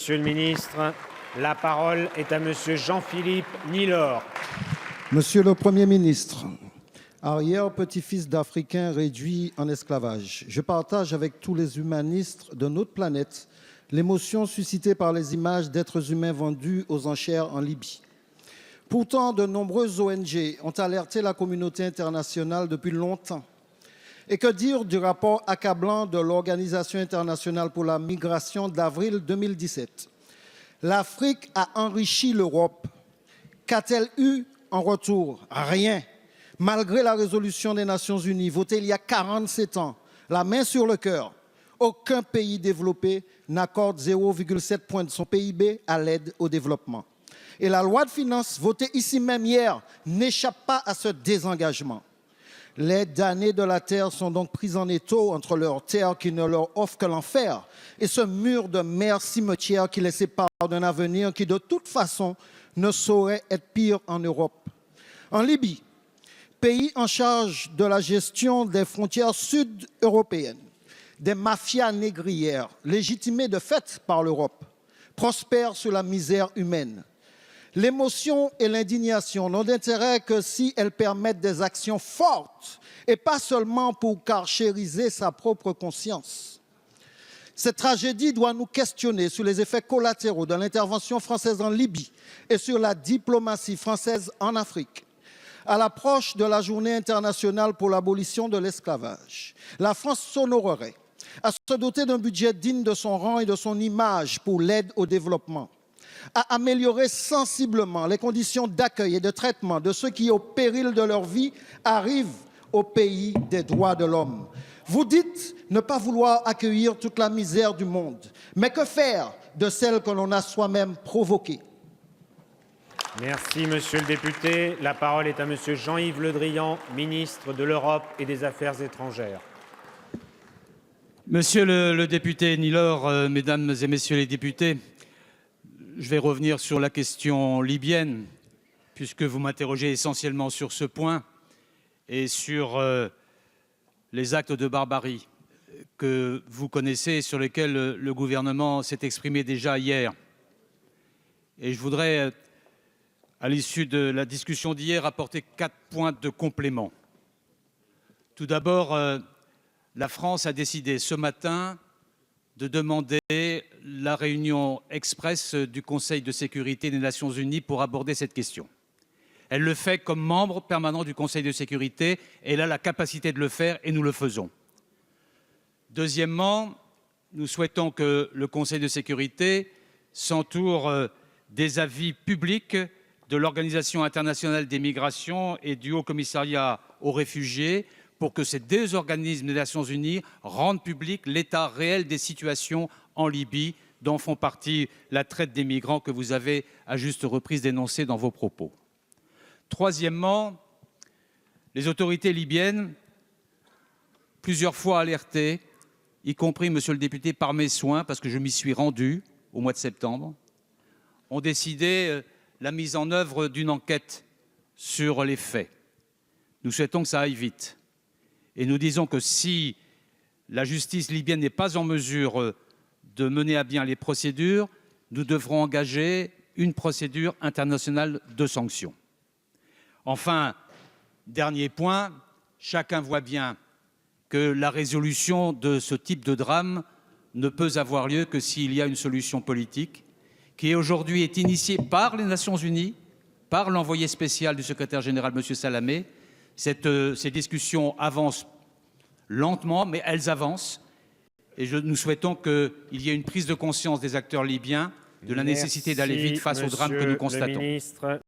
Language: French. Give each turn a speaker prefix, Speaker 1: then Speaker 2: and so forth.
Speaker 1: Monsieur le ministre, la parole est à Monsieur Jean-Philippe Nilor.
Speaker 2: Monsieur le Premier ministre, arrière-petit-fils d'Africains réduits en esclavage, je partage avec tous les humanistes de notre planète l'émotion suscitée par les images d'êtres humains vendus aux enchères en Libye. Pourtant, de nombreuses ONG ont alerté la communauté internationale depuis longtemps. Et que dire du rapport accablant de l'Organisation internationale pour la migration d'avril 2017 ? L'Afrique a enrichi l'Europe. Qu'a-t-elle eu en retour? Rien. Malgré la résolution des Nations Unies votée il y a 47 ans, la main sur le cœur, aucun pays développé n'accorde 0,7 points de son PIB à l'aide au développement. Et la loi de finances votée ici même hier n'échappe pas à ce désengagement. Les damnés de la terre sont donc pris en étau entre leur terre qui ne leur offre que l'enfer et ce mur de mer cimetière qui les sépare d'un avenir qui de toute façon ne saurait être pire en Europe. En Libye, pays en charge de la gestion des frontières sud-européennes, des mafias négrières, légitimées de fait par l'Europe, prospèrent sur la misère humaine. L'émotion et l'indignation n'ont d'intérêt que si elles permettent des actions fortes et pas seulement pour carchériser sa propre conscience. Cette tragédie doit nous questionner sur les effets collatéraux de l'intervention française en Libye et sur la diplomatie française en Afrique. À l'approche de la Journée internationale pour l'abolition de l'esclavage, la France s'honorerait à se doter d'un budget digne de son rang et de son image pour l'aide au développement, à améliorer sensiblement les conditions d'accueil et de traitement de ceux qui, au péril de leur vie, arrivent au pays des droits de l'homme. Vous dites ne pas vouloir accueillir toute la misère du monde, mais que faire de celle que l'on a soi-même provoquée?
Speaker 1: Merci, monsieur le député. La parole est à monsieur Jean-Yves Le Drian, ministre de l'Europe et des Affaires étrangères.
Speaker 3: Monsieur le député Nilor, mesdames et messieurs les députés, je vais revenir sur la question libyenne, puisque vous m'interrogez essentiellement sur ce point et sur les actes de barbarie que vous connaissez et sur lesquels le gouvernement s'est exprimé déjà hier. Et je voudrais, à l'issue de la discussion d'hier, apporter 4 points de complément. Tout d'abord, la France a décidé ce matin de demander la réunion express du Conseil de sécurité des Nations Unies pour aborder cette question. Elle le fait comme membre permanent du Conseil de sécurité, elle a la capacité de le faire et nous le faisons. Deuxièmement, nous souhaitons que le Conseil de sécurité s'entoure des avis publics de l'Organisation internationale des migrations et du Haut Commissariat aux réfugiés pour que ces deux organismes des Nations Unies rendent public l'état réel des situations en Libye, dont font partie la traite des migrants que vous avez à juste reprise dénoncée dans vos propos. Troisièmement, les autorités libyennes, plusieurs fois alertées, y compris, monsieur le député, par mes soins, parce que je m'y suis rendu au mois de septembre, ont décidé la mise en œuvre d'une enquête sur les faits. Nous souhaitons que ça aille vite. Et nous disons que si la justice libyenne n'est pas en mesure de mener à bien les procédures, nous devrons engager une procédure internationale de sanctions. Enfin, dernier point, chacun voit bien que la résolution de ce type de drame ne peut avoir lieu que s'il y a une solution politique qui aujourd'hui est initiée par les Nations Unies, par l'envoyé spécial du secrétaire général, M. Salamé. Ces discussions avancent lentement, mais elles avancent. Et nous souhaitons qu'il y ait une prise de conscience des acteurs libyens de la nécessité d'aller vite face au drame que nous constatons.